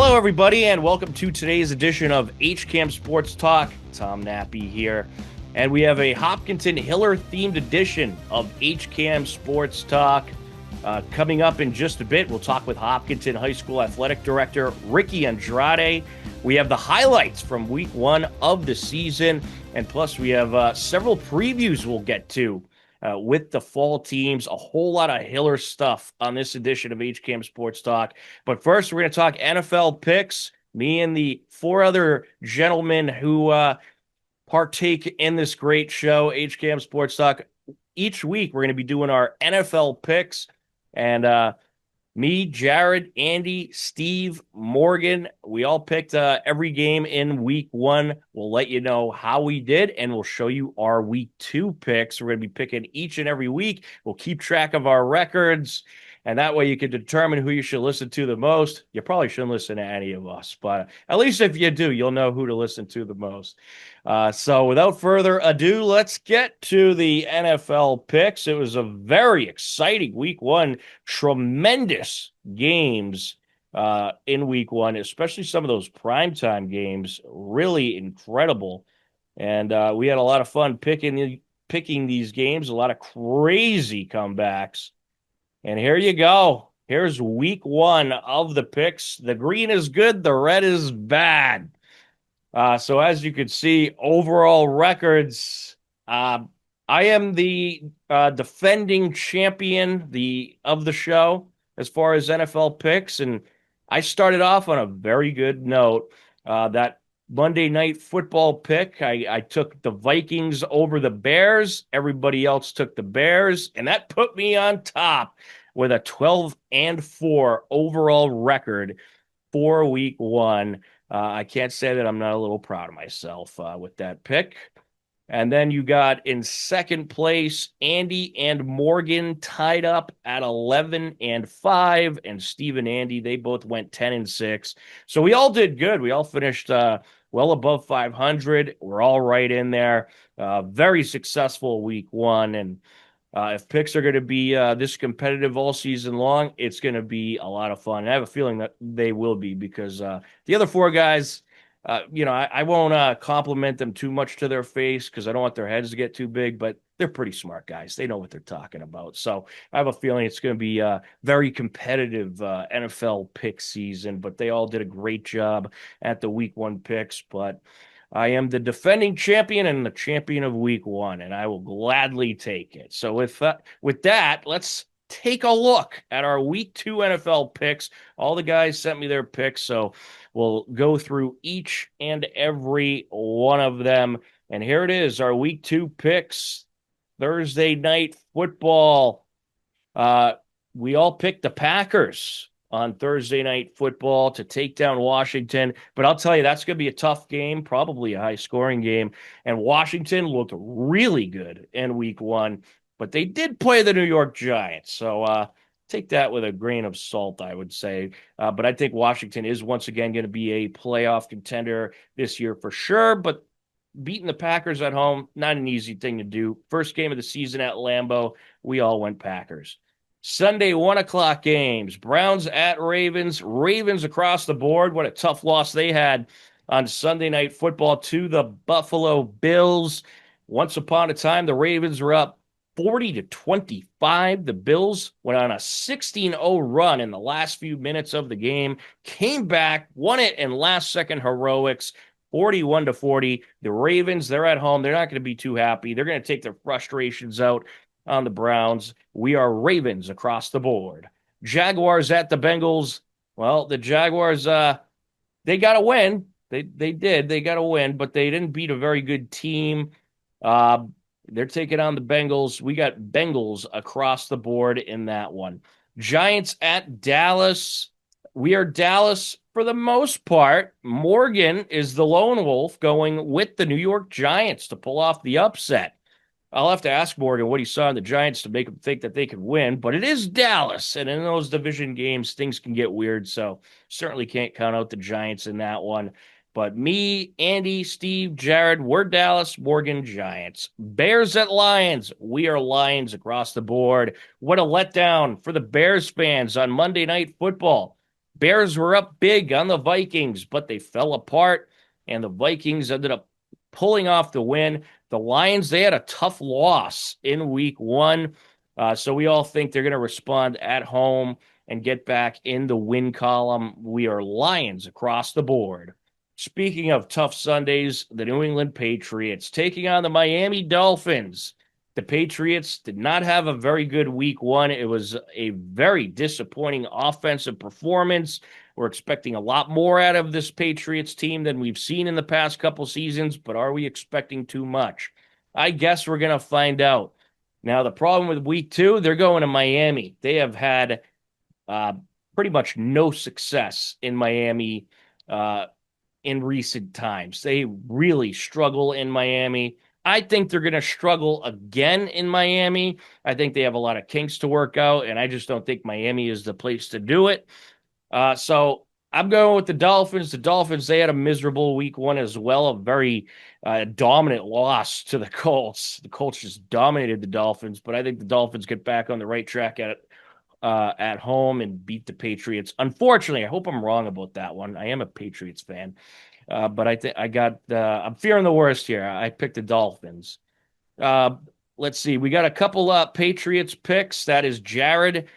Hello, everybody, and welcome to today's edition of HCAM Sports Talk. Tom Nappi here, and we have a Hopkinton Hiller-themed edition of HCAM Sports Talk. Coming up in just a bit, we'll talk with Hopkinton High School Athletic Director Ricky Andrade. We have the highlights from week one of the season, and plus we have several previews we'll get to with the fall teams. A whole lot of Hiller stuff on this edition of HCAM Sports Talk. But first, we're going to talk NFL picks. Me and the four other gentlemen who partake in this great show, HCAM Sports Talk. Each week, we're going to be doing our NFL picks. And me, Jared, Andy, Steve, Morgan, we all picked every game in week one. We'll let you know how we did, and we'll show you our week two picks. We're going to be picking each and every week. We'll keep track of our records, and that way you can determine who you should listen to the most. You probably shouldn't listen to any of us, but at least if you do, you'll know who to listen to the most. So without further ado, let's get to the NFL picks. It was a very exciting week one. Tremendous games in week one, especially some of those primetime games. Really incredible. And we had a lot of fun picking these games, a lot of crazy comebacks. And here you go. Here's week one of the picks. The green is good. The red is bad. So as you can see, overall records, I am the defending champion of the show as far as NFL picks. And I started off on a very good note. That Monday Night Football pick, I took the Vikings over the Bears. Everybody else took the Bears, and that put me on top with a 12-4 overall record for week one. I can't say that I'm not a little proud of myself with that pick. And then you got in second place, Andy and Morgan tied up at 11-5, and Steve and Andy, they both went 10-6. So we all did good. We all finished well above 500. We're all right in there. Very successful week one. And if picks are going to be this competitive all season long, it's going to be a lot of fun. And I have a feeling that they will be because the other four guys, I won't compliment them too much to their face because I don't want their heads to get too big, but they're pretty smart guys. They know what they're talking about. So I have a feeling it's going to be a very competitive NFL pick season, but they all did a great job at the week one picks. But I am the defending champion and the champion of week one, and I will gladly take it. So with that, let's take a look at our week two NFL picks. All the guys sent me their picks, so we'll go through each and every one of them. And here it is, our week two picks. Thursday night football. We all picked the Packers on Thursday night football to take down Washington. But I'll tell you, that's going to be a tough game, probably a high-scoring game. And Washington looked really good in week one, but they did play the New York Giants. So take that with a grain of salt, I would say. But I think Washington is once again going to be a playoff contender this year for sure. But beating the Packers at home, not an easy thing to do. First game of the season at Lambeau, we all went Packers. Sunday, 1 o'clock games. Browns at Ravens. Ravens across the board. What a tough loss they had on Sunday Night Football to the Buffalo Bills. Once upon a time, the Ravens were up 40-25. The Bills went on a 16-0 run in the last few minutes of the game, came back, won it in last-second heroics, 41-40. The Ravens, they're at home. They're not going to be too happy. They're going to take their frustrations out on the Browns. We are Ravens across the board. Jaguars at the Bengals. Well, the Jaguars, they got to win. They did. They got to win, but they didn't beat a very good team. They're taking on the Bengals. We got Bengals across the board in that one. Giants at Dallas. We are Dallas for the most part. Morgan is the lone wolf going with the New York Giants to pull off the upset. I'll have to ask Morgan what he saw in the Giants to make him think that they could win, but it is Dallas, and in those division games, things can get weird, so certainly can't count out the Giants in that one. But me, Andy, Steve, Jared, we're Dallas, Morgan, Giants. Bears at Lions. We are Lions across the board. What a letdown for the Bears fans on Monday Night Football. Bears were up big on the Vikings, but they fell apart, and the Vikings ended up pulling off the win. The Lions, they had a tough loss in week one. So we all think they're going to respond at home and get back in the win column. We are Lions across the board. Speaking of tough Sundays, the New England Patriots taking on the Miami Dolphins. The Patriots did not have a very good week one. It was a very disappointing offensive performance. We're expecting a lot more out of this Patriots team than we've seen in the past couple seasons, but are we expecting too much? I guess we're going to find out. Now, the problem with week two, they're going to Miami. They have had pretty much no success in Miami in recent times. They really struggle in Miami. I think they're going to struggle again in Miami. I think they have a lot of kinks to work out, and I just don't think Miami is the place to do it. So I'm going with the Dolphins. The Dolphins, they had a miserable week one as well, a very dominant loss to the Colts. The Colts just dominated the Dolphins, but I think the Dolphins get back on the right track at home and beat the Patriots. Unfortunately, I hope I'm wrong about that one. I am a Patriots fan. But I think I'm fearing the worst here. I picked the Dolphins. Uh, let's see. We got a couple Patriots picks. That is Jared,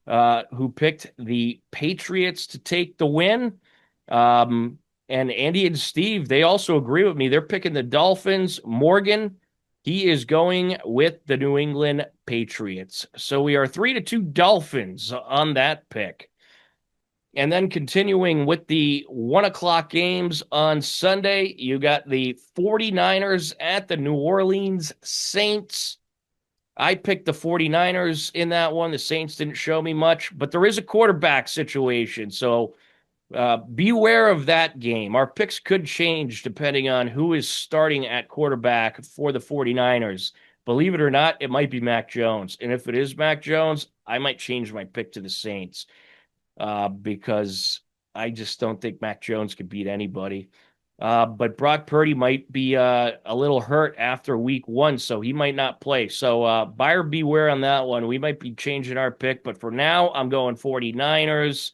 who picked the Patriots to take the win. And Andy and Steve, they also agree with me. They're picking the Dolphins. Morgan, he is going with the New England Patriots. So we are 3-2 Dolphins on that pick. And then continuing with the 1 o'clock games on Sunday, you got the 49ers at the New Orleans Saints. I picked the 49ers in that one. The Saints didn't show me much, but there is a quarterback situation. So beware of that game. Our picks could change depending on who is starting at quarterback for the 49ers. Believe it or not, it might be Mac Jones. And if it is Mac Jones, I might change my pick to the Saints. Because I just don't think Mac Jones could beat anybody. But Brock Purdy might be a little hurt after week one, so he might not play. So buyer beware on that one. We might be changing our pick, but for now, I'm going 49ers.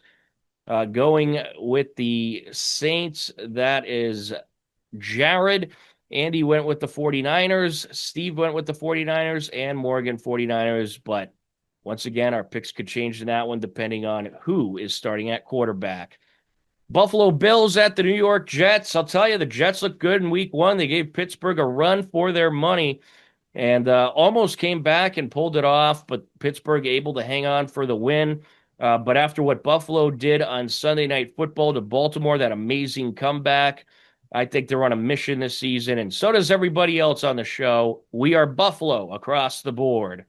Going with the Saints, that is Jared. Andy went with the 49ers. Steve went with the 49ers, and Morgan 49ers, but once again, our picks could change in that one depending on who is starting at quarterback. Buffalo Bills at the New York Jets. I'll tell you, the Jets look good in week one. They gave Pittsburgh a run for their money and almost came back and pulled it off, but Pittsburgh able to hang on for the win. But after what Buffalo did on Sunday Night Football to Baltimore, that amazing comeback, I think they're on a mission this season, and so does everybody else on the show. We are Buffalo across the board.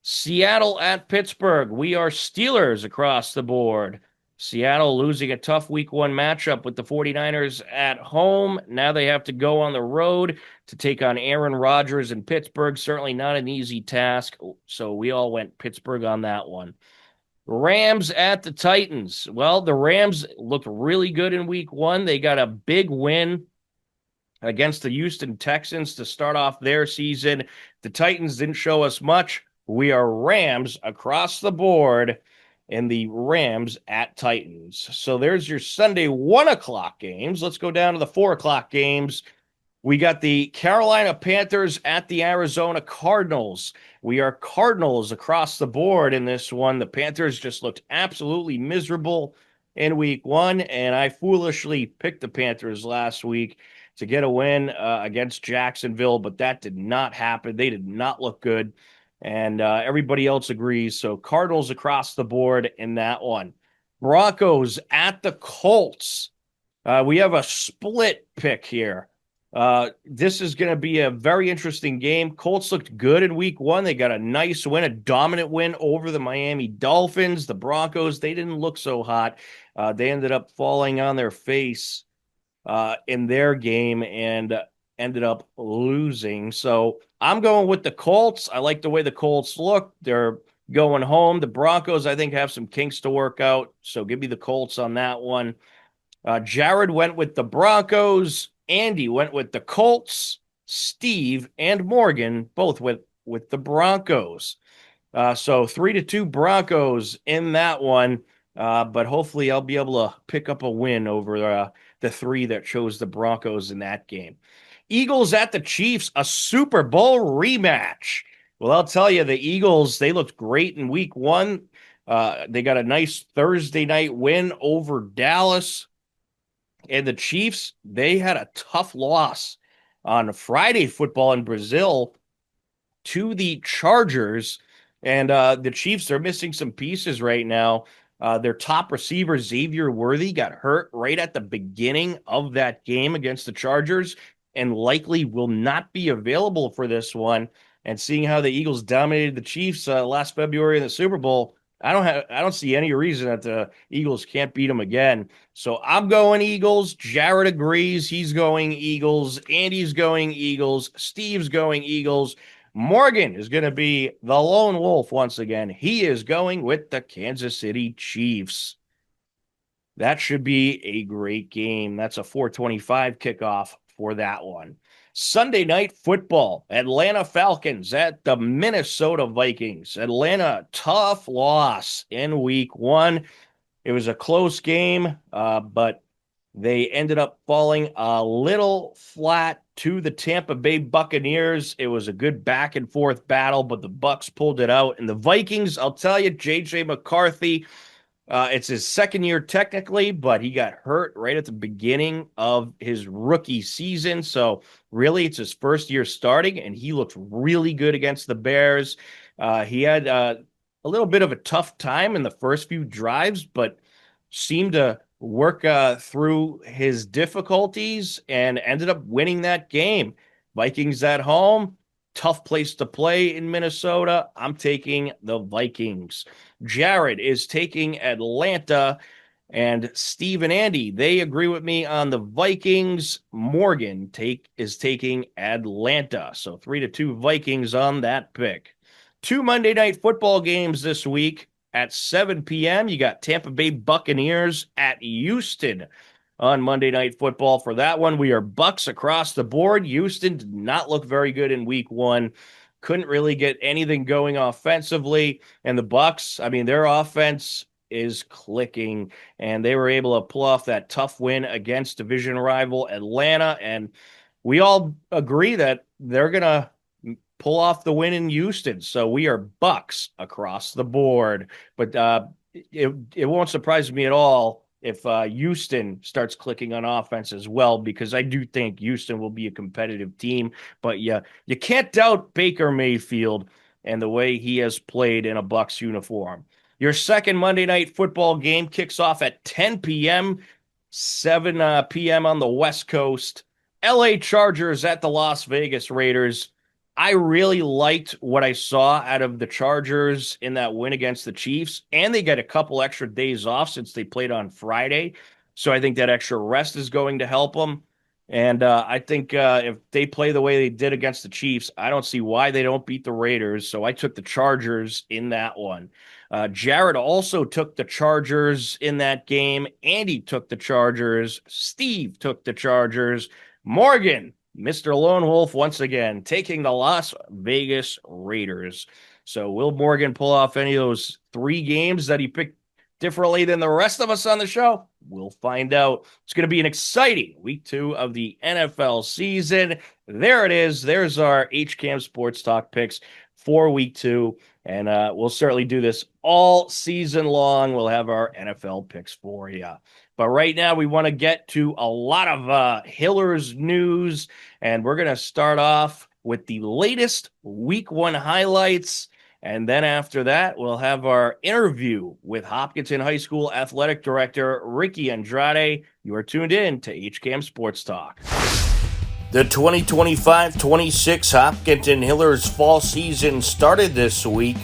Seattle at Pittsburgh. We are Steelers across the board. Seattle losing a tough week one matchup with the 49ers at home. Now they have to go on the road to take on Aaron Rodgers in Pittsburgh. Certainly not an easy task. So we all went Pittsburgh on that one. Rams at the Titans. Well, the Rams looked really good in week one. They got a big win against the Houston Texans to start off their season. The Titans didn't show us much. We are Rams across the board in the Rams at Titans. So there's your Sunday 1 o'clock games. Let's go down to the 4 o'clock games. We got the Carolina Panthers at the Arizona Cardinals. We are Cardinals across the board in this one. The Panthers just looked absolutely miserable in week one, and I foolishly picked the Panthers last week to get a win against Jacksonville, but that did not happen. They did not look good. And everybody else agrees. So Cardinals across the board in that one. Broncos at the Colts. We have a split pick here. This is going to be a very interesting game. Colts looked good in week one. They got a nice win, a dominant win over the Miami Dolphins. The Broncos, they didn't look so hot. They ended up falling on their face in their game and ended up losing. So I'm going with the Colts. I like the way the Colts look. They're going home. The Broncos, I think, have some kinks to work out. So give me the Colts on that one. Jared went with the Broncos. Andy went with the Colts. Steve and Morgan both with the Broncos. So 3-2 Broncos in that one. but hopefully I'll be able to pick up a win over the three that chose the Broncos in that game. Eagles at the Chiefs, a Super Bowl rematch. Well, I'll tell you, the Eagles, they looked great in week one. They got a nice Thursday night win over Dallas. And the Chiefs, they had a tough loss on Friday football in Brazil to the Chargers. And the Chiefs are missing some pieces right now. Their top receiver, Xavier Worthy, got hurt right at the beginning of that game against the Chargers and likely will not be available for this one. And seeing how the Eagles dominated the Chiefs last February in the Super Bowl, I don't see any reason that the Eagles can't beat them again. So I'm going Eagles. Jared agrees. He's going Eagles. Andy's going Eagles. Steve's going Eagles. Morgan is going to be the lone wolf once again. He is going with the Kansas City Chiefs. That should be a great game. That's a 4:25 kickoff for that one. Sunday night football, Atlanta Falcons at the Minnesota Vikings. Atlanta, tough loss in week one. It was a close game, but they ended up falling a little flat to the Tampa Bay Buccaneers. It was a good back and forth battle, but the Bucs pulled it out. And the Vikings, I'll tell you, J.J. McCarthy, it's his second year technically, but he got hurt right at the beginning of his rookie season. So really, it's his first year starting, and he looked really good against the Bears. He had a little bit of a tough time in the first few drives, but seemed to work through his difficulties and ended up winning that game. Vikings at home, tough place to play in Minnesota. I'm taking the Vikings. Jared is taking Atlanta, and Steve and Andy, they agree with me on the Vikings. Morgan is taking Atlanta. So 3-2 Vikings on that pick. 2 Monday night football games this week. At 7 p.m., you got Tampa Bay Buccaneers at Houston on Monday Night Football. For that one, we are Bucs across the board. Houston did not look very good in week one. Couldn't really get anything going offensively. And the Bucs, I mean, their offense is clicking, and they were able to pull off that tough win against division rival Atlanta. And we all agree that they're going to pull off the win in Houston. So we are Bucs across the board. But it won't surprise me at all if Houston starts clicking on offense as well, because I do think Houston will be a competitive team. But you can't doubt Baker Mayfield and the way he has played in a Bucs uniform. Your second Monday night football game kicks off at 10 p.m., 7 p.m. on the West Coast. LA Chargers at the Las Vegas Raiders. I really liked what I saw out of the Chargers in that win against the Chiefs, and they get a couple extra days off since they played on Friday. So I think that extra rest is going to help them. And I think if they play the way they did against the Chiefs, I don't see why they don't beat the Raiders. So I took the Chargers in that one. Jared also took the Chargers in that game. Andy took the Chargers. Steve took the Chargers. Morgan, Mr. Lone Wolf, once again, taking the Las Vegas Raiders. So will Morgan pull off any of those 3 games that he picked differently than the rest of us on the show? We'll find out. It's going to be an exciting week 2 of the NFL season. There it is. There's our HCAM Sports Talk picks for week 2. And we'll certainly do this all season long. We'll have our NFL picks for you. But right now, we want to get to a lot of Hillers news, and we're going to start off with the latest Week 1 highlights, and then after that, we'll have our interview with Hopkinton High School Athletic Director Ricky Andrade. You are tuned in to HCAM Sports Talk. The 2025-26 Hopkinton Hillers fall season started this week.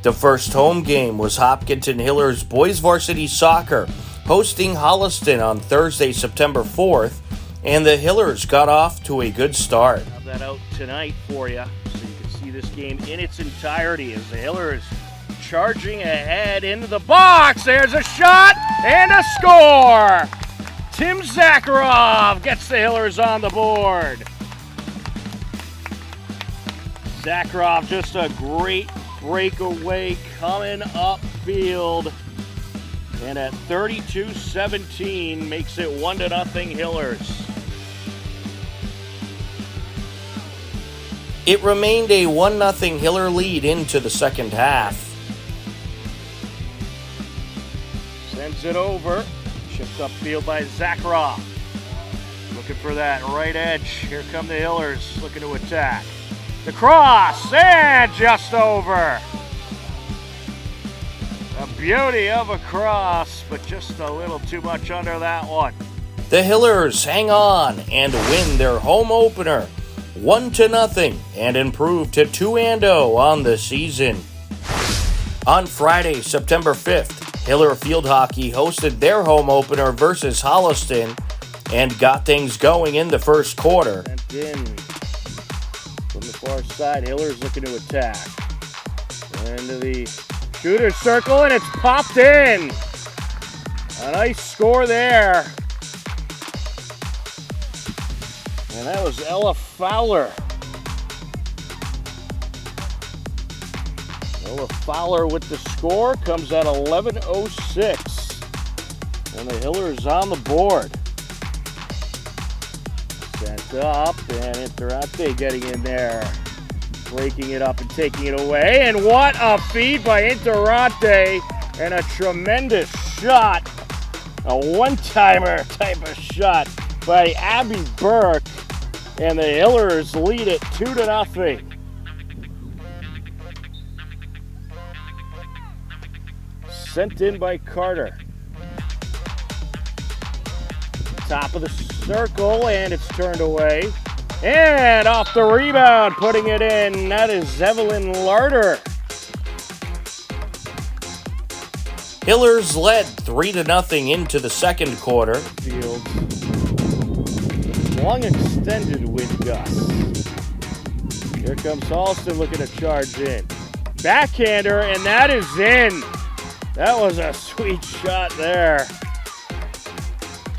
The first home game was Hopkinton Hillers boys varsity soccer, hosting Holliston on Thursday, September 4th, and the Hillers got off to a good start. I'll have that out tonight for you so you can see this game in its entirety as the Hillers charging ahead into the box. There's a shot and a score. Tim Zakharov gets the Hillers on the board. Zakharov, just a great breakaway coming upfield. And at 32-17 makes it 1-0 Hillers. It remained a 1-0 Hiller lead into the second half. Sends it over. Chipped upfield by Zakharov. Looking for that right edge. Here come the Hillers looking to attack. The cross, and just over. A beauty of a cross, but just a little too much under that one. The Hillers hang on and win their home opener 1-0 and improve to 2-0 on the season. On Friday, September 5th, Hiller Field Hockey hosted their home opener versus Holliston and got things going in the first quarter. Sent in from the far side, Hiller's looking to attack. Into the shooter's circle, and it's popped in. A nice score there. And that was Ella Fowler. Ella Fowler with the score, comes at 11:06. And the Hillers on the board. Sent up, and Andrade getting in there. Breaking it up and taking it away. And what a feed by Andrade. And a tremendous shot. A one-timer type of shot by Abby Burke. And the Hillers lead it 2-0. Sent in by Carter. Top of the circle, and it's turned away. And off the rebound, putting it in. That is Evelyn Larder. Hillers led 3-0 into the second quarter. Field. Long extended wind gusts. Here comes Halston looking to charge in. Backhander, and that is in. That was a sweet shot there.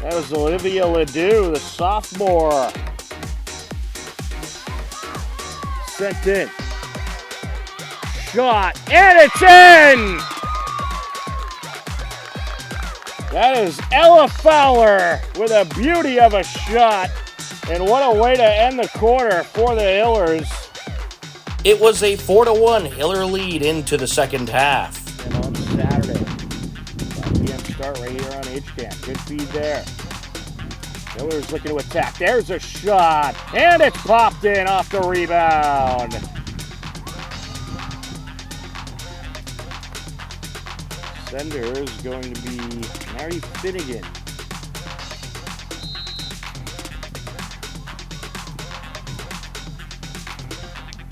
That was Olivia Ledoux, the sophomore. Sent in. Shot, and it's in! That is Ella Fowler with a beauty of a shot. And what a way to end the quarter for the Hillers. It was a 4-1 Hiller lead into the second half. And on Saturday, 5 p.m. start right here on HCAM. Good feed there. Hillers looking to attack. There's a shot, and it's popped in off the rebound. Sender is going to be Mary Finnegan.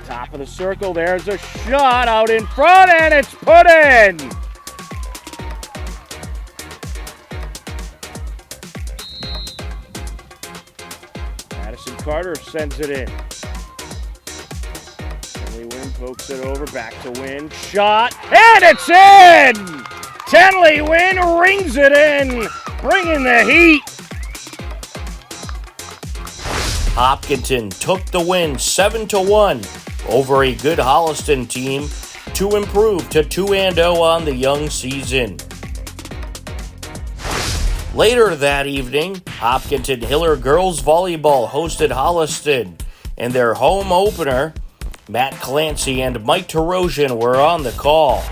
Top of the circle, there's a shot out in front, and it's put in! Madison Carter sends it in. Tenley Wynn pokes it over, back to Wynn. Shot, and it's in! Tenley Wynn rings it in, bringing the heat. Hopkinton took the win 7-1 over a good Holliston team to improve to 2-0 on the young season. Later that evening, Hopkinton Hiller girls volleyball hosted Holliston. In their home opener, Matt Clancy and Mike Tarosian were on the call.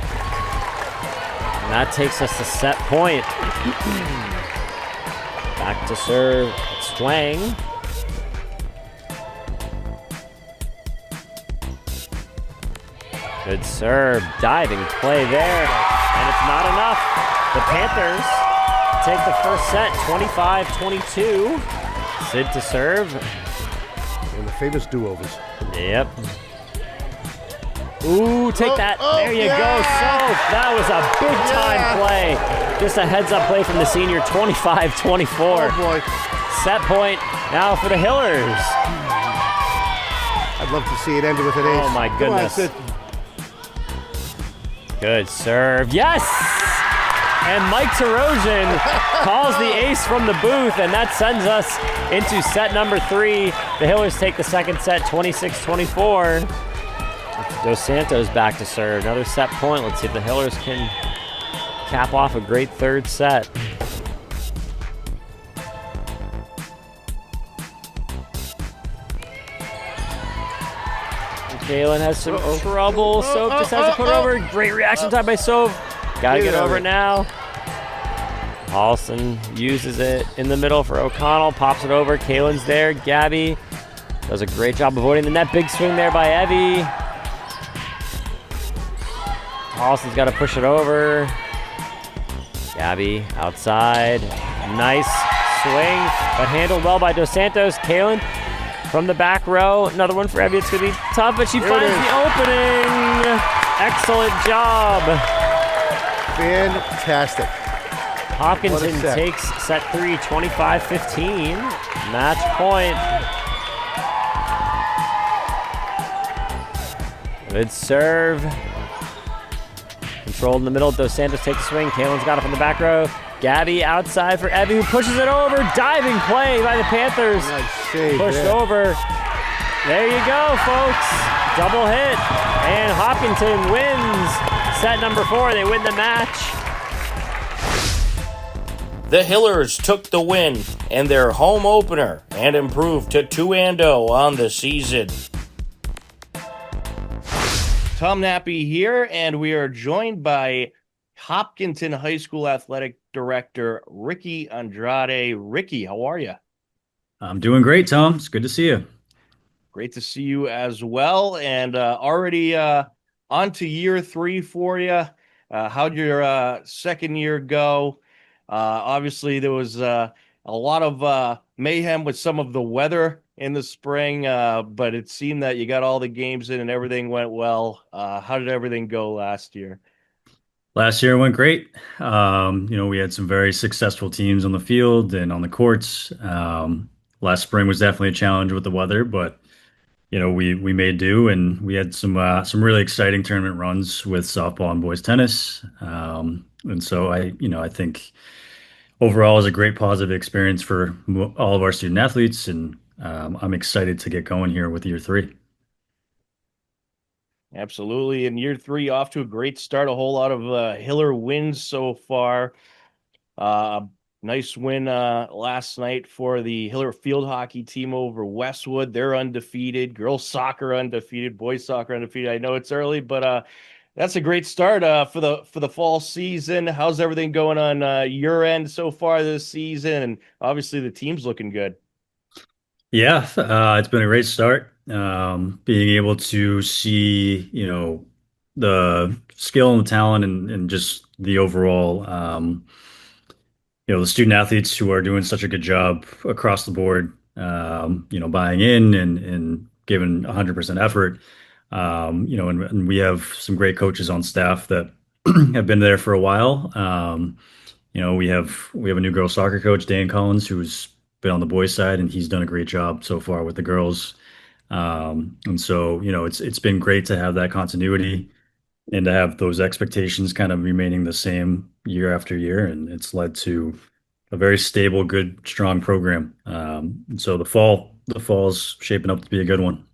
And that takes us to set point. Back to serve, Swang. Good serve, diving play there, and it's not enough. The Panthers take the first set, 25-22. Sid to serve. And the famous do-overs. Yep. Ooh, take that. There you go. So that was a big-time play. Just a heads-up play from the senior, 25-24. Oh, boy. Set point now for the Hillers. I'd love to see it end with an ace. Oh, my goodness. Good serve. Yes! And Mike Tarosian calls the ace from the booth, and that sends us into set number 3. The Hillers take the second set, 26-24. Dos Santos back to serve. Another set point. Let's see if the Hillers can cap off a great third set. Kaylin has some trouble. Sove just has to put it over. Great reaction time by Sove. Gotta get over now. Halston uses it in the middle for O'Connell. Pops it over. Kaylin's there. Gabby does a great job avoiding the net. Big swing there by Evie. Halston's got to push it over. Gabby outside. Nice swing, but handled well by Dos Santos. Kaylin from the back row. Another one for Evie. It's going to be tough, but she finds the opening. Excellent job. Fantastic. Hopkinton takes set 3, 25-15. Match point. Good serve. Controlled in the middle. Dos Santos takes a swing. Kaylin's got it from the back row. Gabby outside for Evie, who pushes it over. Diving play by the Panthers. Nice save, pushed over. There you go, folks. Double hit. And Hopkinton wins set number 4. They win the match. The Hillers took the win in their home opener and improved to 2-0 on the season. Tom Nappi here, and we are joined by Hopkinton High School Athletic Director Ricky Andrade. Ricky, how are you? I'm doing great, Tom. It's good to see you. Great to see you as well. And already on to year 3 for you. How'd your second year go? Obviously, there was a lot of mayhem with some of the weather in the spring, but it seemed that you got all the games in and everything went well. How did everything go last year? Last year went great. We had some very successful teams on the field and on the courts. Last spring was definitely a challenge with the weather, but we made do, and we had some really exciting tournament runs with softball and boys tennis. And so I think overall it was a great positive experience for all of our student athletes, and I'm excited to get going here with year 3. Absolutely. And year 3 off to a great start. A whole lot of Hiller wins so far. Nice win last night for the Hiller field hockey team over Westwood. They're undefeated. Girls soccer undefeated. Boys soccer undefeated. I know it's early, but that's a great start for the fall season. How's everything going on your end so far this season? And obviously the team's looking good. Yeah, it's been a great start. Being able to see, the skill and the talent and just the overall, the student athletes who are doing such a good job across the board, buying in and giving 100% effort. And we have some great coaches on staff that have been there for a while. We have a new girls soccer coach, Dan Collins, who's been on the boys side, and he's done a great job so far with the girls. And so, it's been great to have that continuity and to have those expectations kind of remaining the same year after year. And it's led to a very stable, good, strong program. And so the fall's shaping up to be a good one.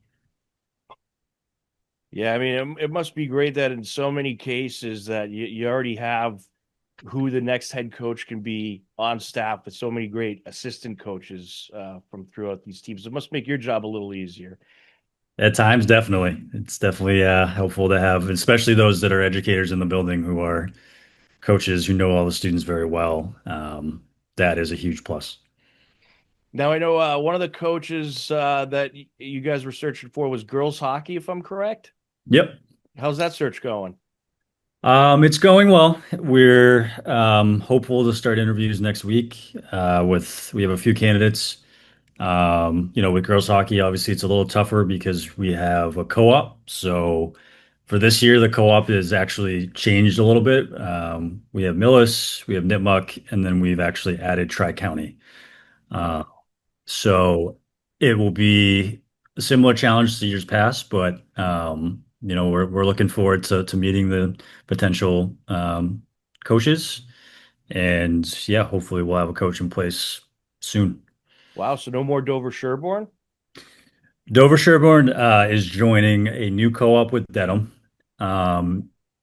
Yeah, I mean, it must be great that in so many cases that you already have who the next head coach can be on staff with so many great assistant coaches from throughout these teams. It must make your job a little easier. At times, definitely. It's definitely helpful to have, especially those that are educators in the building who are coaches who know all the students very well. That is a huge plus. Now, I know one of the coaches that you guys were searching for was girls hockey, if I'm correct. Yep. How's that search going? It's going well. We're hopeful to start interviews next week. We have a few candidates. With girls hockey, obviously it's a little tougher because we have a co-op. So for this year, the co-op has actually changed a little bit. We have Millis, we have Nipmuc, and then we've actually added Tri-County. So it will be a similar challenge to years past, but we're looking forward to meeting the potential coaches, and yeah, hopefully we'll have a coach in place soon. Wow, so no more Dover Sherborne? Dover Sherborne is joining a new co-op with Dedham.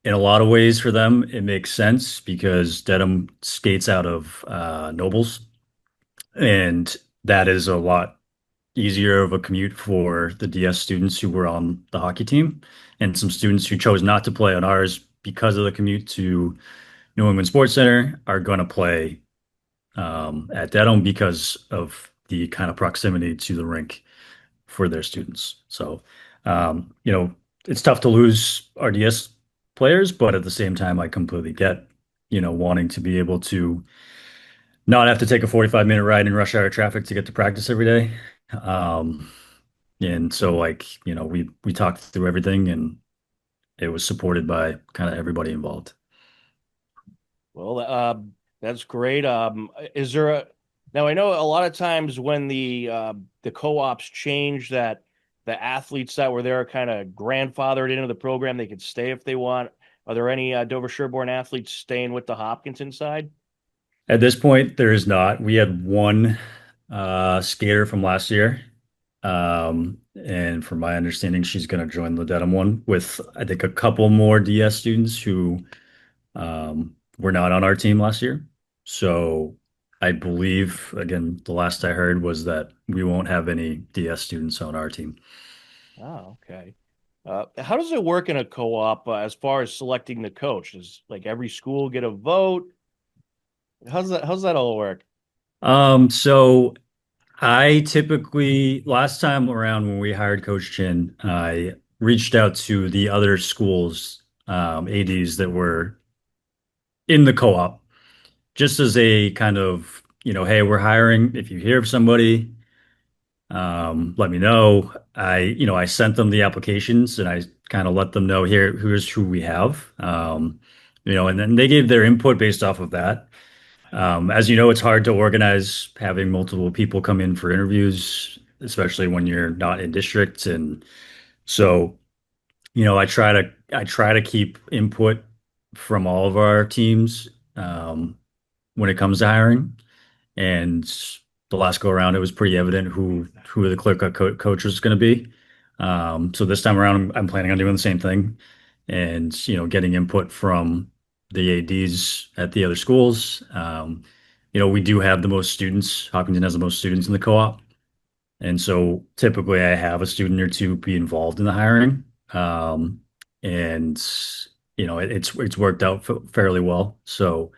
in a lot of ways for them, it makes sense because Dedham skates out of Nobles, and that is a lot easier of a commute for the DS students who were on the hockey team, and some students who chose not to play on ours because of the commute to New England Sports Center are going to play at Dedham because of the kind of proximity to the rink for their students. So, it's tough to lose RDS players, but at the same time, I completely get, wanting to be able to not have to take a 45-minute ride in rush hour traffic to get to practice every day. Um, and so, like, we talked through everything, and it was supported by kind of everybody involved. Well, that's great. Is there a now? I know a lot of times when the co-ops change that the athletes that were there are kind of grandfathered into the program. They could stay if they want. Are there any Dover Sherborne athletes staying with the Hopkinton side? At this point, there is not. We had one skater from last year. And from my understanding, she's going to join the Dedham one with, I think, a couple more DS students who were not on our team last year. So I believe, again, the last I heard was that we won't have any DS students on our team. Oh, okay. How does it work in a co-op as far as selecting the coach? Does like every school get a vote? How's that all work? So I typically, last time around when we hired Coach Chin, I reached out to the other schools, ADs that were in the co-op, just as a kind of, hey, we're hiring. If you hear of somebody, let me know. I sent them the applications and I kind of let them know here's who we have. And then they gave their input based off of that. As you know, it's hard to organize having multiple people come in for interviews, especially when you're not in district. And so, I try to keep input from all of our teams when it comes to hiring. And the last go around, it was pretty evident who the clear cut coach was going to be. So this time around, I'm planning on doing the same thing, and getting input from the ADs at the other schools. We do have the most students. Hopkinton has the most students in the co-op, and so typically I have a student or two be involved in the hiring. And it's worked out fairly well. So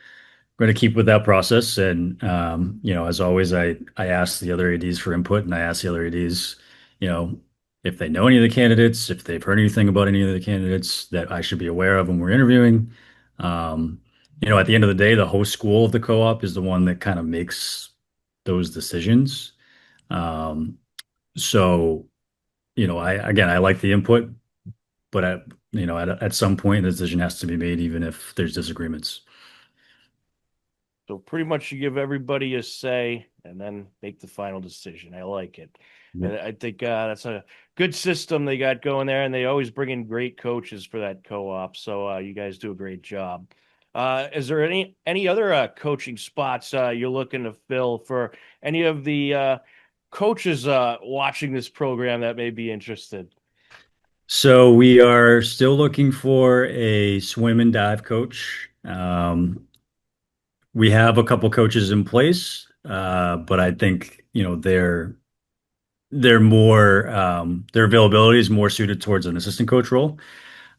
going to keep with that process. And as always, I ask the other ADs for input, and I ask the other ADs, you know, if they know any of the candidates, if they've heard anything about any of the candidates that I should be aware of when we're interviewing. Um, at the end of the day, the host school of the co-op is the one that kind of makes those decisions. Um, so, I like the input, but at some point, the decision has to be made, even if there's disagreements. So pretty much you give everybody a say and then make the final decision. I like it. And I think that's a good system they got going there, and they always bring in great coaches for that co-op. So you guys do a great job. Is there any other coaching spots you're looking to fill for any of the coaches watching this program that may be interested? So we are still looking for a swim and dive coach. We have a couple coaches in place, but I think they're more their availability is more suited towards an assistant coach role.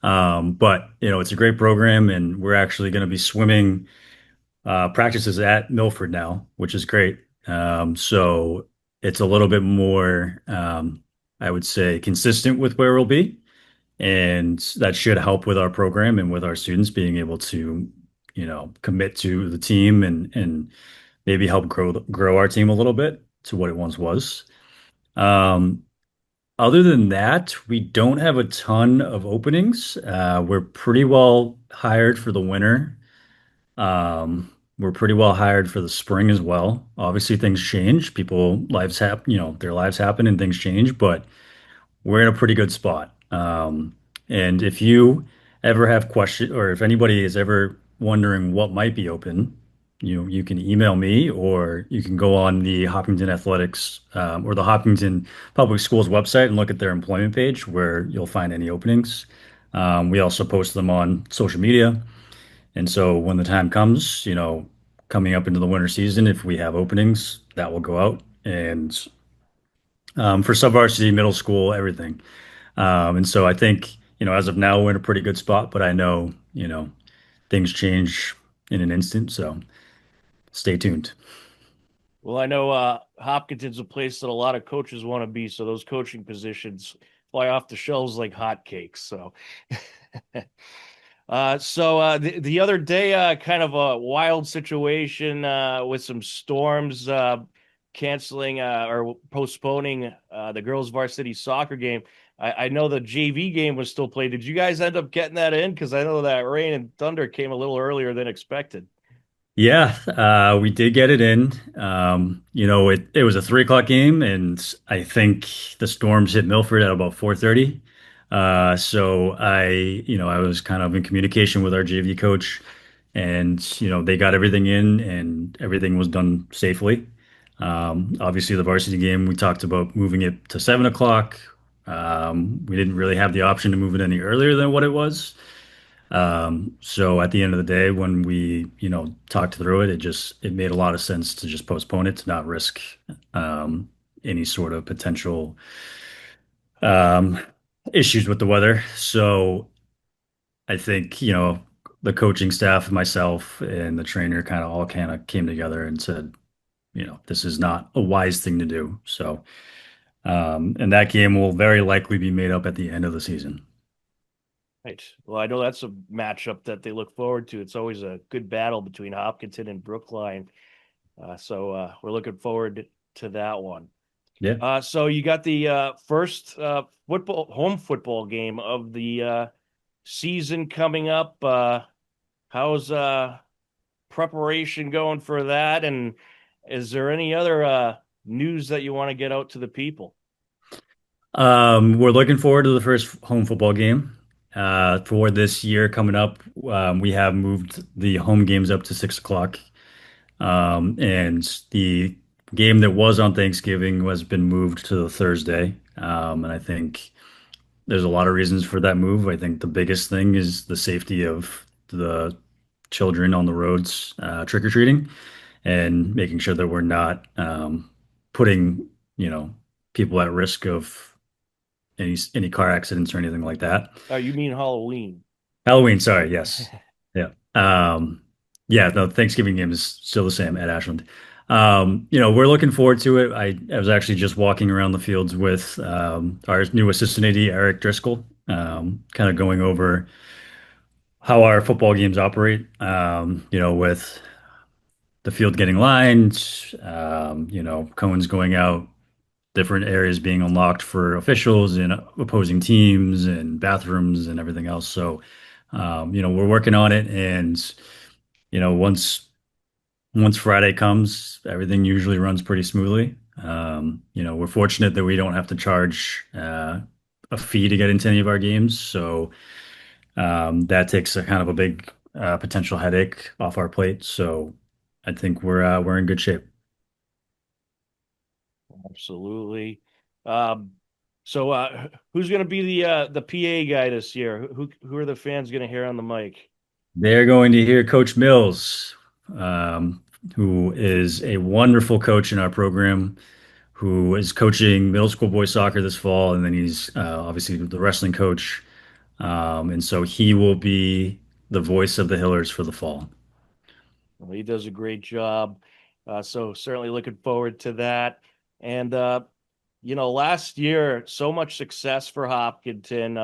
But it's a great program, and we're actually going to be swimming practices at Milford now, which is great. So it's a little bit more, I would say, consistent with where we'll be. And that should help with our program and with our students being able to, commit to the team and maybe help grow our team a little bit to what it once was. Um, Other than that, we don't have a ton of openings. We're pretty well hired for the winter. We're pretty well hired for the spring as well. Obviously, things change. People lives happen, their lives happen and things change, but we're in a pretty good spot. And if you ever have questions, or if anybody is ever wondering what might be open, you can email me, or you can go on the Hopkinton Athletics or the Hopkinton Public Schools website and look at their employment page where you'll find any openings. We also post them on social media. And so when the time comes, coming up into the winter season, if we have openings, that will go out. And for sub-varsity, middle school, everything. And so I think, as of now, we're in a pretty good spot, but I know, things change in an instant. So stay tuned. Well, I know Hopkinton's a place that a lot of coaches want to be, so those coaching positions fly off the shelves like hotcakes. So, the other day, kind of a wild situation with some storms canceling or postponing the girls' varsity soccer game. I know the JV game was still played. Did you guys end up getting that in? Because I know that rain and thunder came a little earlier than expected. Yeah, we did get it in. It was a 3 o'clock game, and I think the storms hit Milford at about 4:30. So I was kind of in communication with our JV coach, and they got everything in, and everything was done safely. Obviously, the varsity game, we talked about moving it to 7 o'clock. We didn't really have the option to move it any earlier than what it was. So at the end of the day, when we, talked through it, it made a lot of sense to just postpone it to not risk any sort of potential um, issues with the weather. So I think, the coaching staff, myself, and the trainer kind of came together and said, this is not a wise thing to do. So, and that game will very likely be made up at the end of the season. Right. Well, I know that's a matchup that they look forward to. It's always a good battle between Hopkinton and Brookline. So we're looking forward to that one. Yeah. So you got the first home football game of the season coming up. How's preparation going for that? And is there any other news that you want to get out to the people? We're looking forward to the first home football game. For this year coming up, we have moved the home games up to 6 o'clock. And the game that was on Thanksgiving has been moved to the Thursday. And I think there's a lot of reasons for that move. I think the biggest thing is the safety of the children on the roads, trick-or-treating, and making sure that we're not putting, people at risk of any car accidents or anything like that. Oh, you mean Halloween? Halloween, sorry, yes. Yeah. Yeah, no, Thanksgiving game is still the same at Ashland. We're looking forward to it. I was actually just walking around the fields with our new assistant AD, Eric Driscoll, kind of going over how our football games operate, with the field getting lined, cones going out, different areas being unlocked for officials and opposing teams and bathrooms and everything else. So, we're working on it. And, once Friday comes, everything usually runs pretty smoothly. We're fortunate that we don't have to charge a fee to get into any of our games. So, that takes a kind of a big potential headache off our plate. So I think we're in good shape. Absolutely. Um, so who's going to be the PA guy this year? Who are the fans going to hear on the mic? They're going to hear Coach Mills, who is a wonderful coach in our program, who is coaching middle school boys soccer this fall, and then he's obviously the wrestling coach. And so he will be the voice of the Hillers for the fall. Well, he does a great job. So certainly looking forward to that. And last year, so much success for Hopkinton.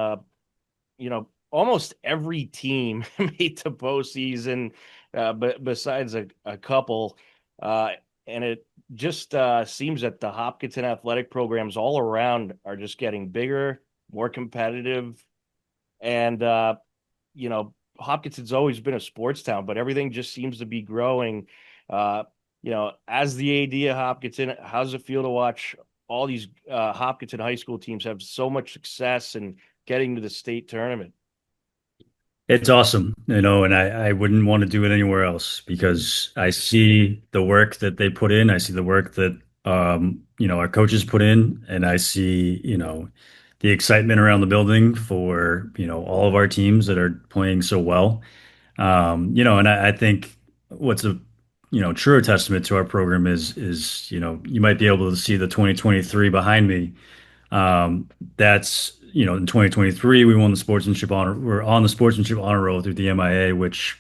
Almost every team made the postseason, but besides a couple. Uh, and it just seems that the Hopkinton athletic programs all around are just getting bigger, more competitive. And, Hopkinton's always been a sports town, but everything just seems to be growing. As the AD of Hopkinton, how does it feel to watch all these Hopkinton high school teams have so much success and getting to the state tournament? It's awesome, and I wouldn't want to do it anywhere else because I see the work that they put in. I see the work that, our coaches put in, and I see, the excitement around the building for, all of our teams that are playing so well. And I think what's a, truer testament to our program is, you might be able to see the 2023 behind me. Um, that's, in 2023, we won the sportsmanship honor. We're on the sportsmanship honor roll through the MIA, which,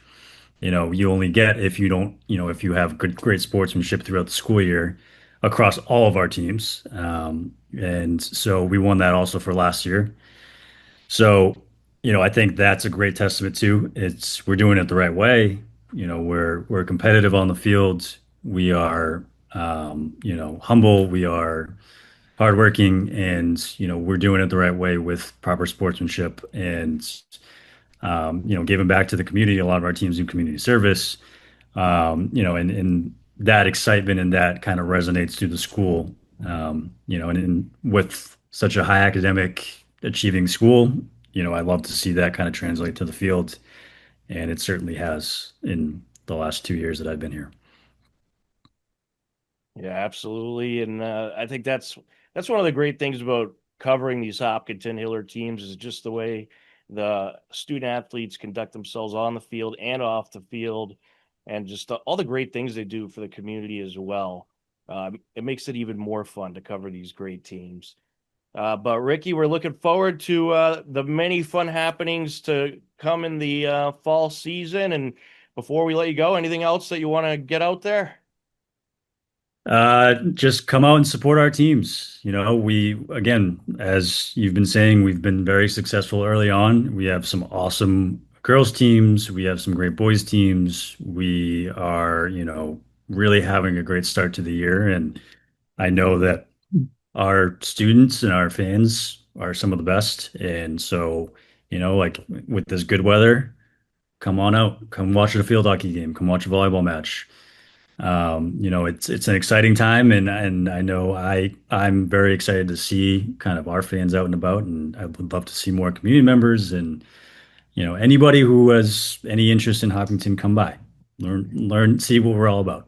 you only get if you don't, if you have great sportsmanship throughout the school year across all of our teams. And so we won that also for last year. So, I think that's a great testament too. We're doing it the right way. We're competitive on the field. We are, humble. We are hardworking, and we're doing it the right way with proper sportsmanship and giving back to the community. A lot of our teams do community service, and that excitement and that kind of resonates through the school. And with such a high academic achieving school, I love to see that kind of translate to the field, and it certainly has in the last 2 years that I've been here. Yeah, absolutely. And I think that's one of the great things about covering these Hopkinton Hiller teams is just the way the student athletes conduct themselves on the field and off the field, and just all the great things they do for the community as well. It makes it even more fun to cover these great teams. But Ricky, we're looking forward to the many fun happenings to come in the fall season. And before we let you go, anything else that you want to get out there? Just come out and support our teams. Again, as you've been saying, we've been very successful early on. We have some awesome girls teams. We have some great boys teams. We are, really having a great start to the year. And I know that our students and our fans are some of the best. And so, like with this good weather, come on out, come watch a field hockey game, come watch a volleyball match. It's an exciting time, and I know I'm very excited to see kind of our fans out and about, and I would love to see more community members and anybody who has any interest in Hopkinton come by, learn, see what we're all about.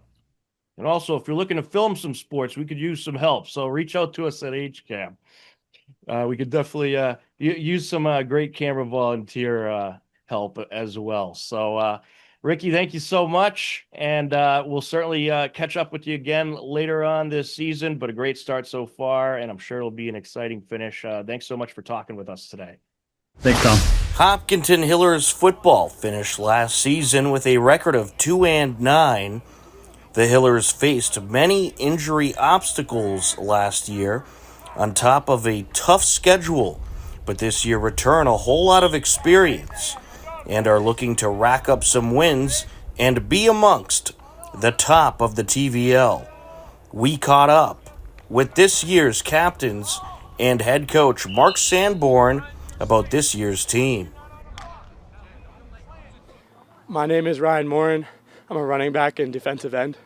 And also, if you're looking to film some sports, we could use some help. So reach out to us at HCAM. We could definitely use some great camera volunteer help as well. So, Ricky, thank you so much. And we'll certainly catch up with you again later on this season, but a great start so far. And I'm sure it'll be an exciting finish. Thanks so much for talking with us today. Thanks, Tom. Hopkinton Hillers football finished last season with a record of 2-9. The Hillers faced many injury obstacles last year on top of a tough schedule, but this year return a whole lot of experience and are looking to rack up some wins and be amongst the top of the TVL. We caught up with this year's captains and head coach Mark Sanborn about this year's team. My name is Ryan Morin. I'm a running back and defensive end.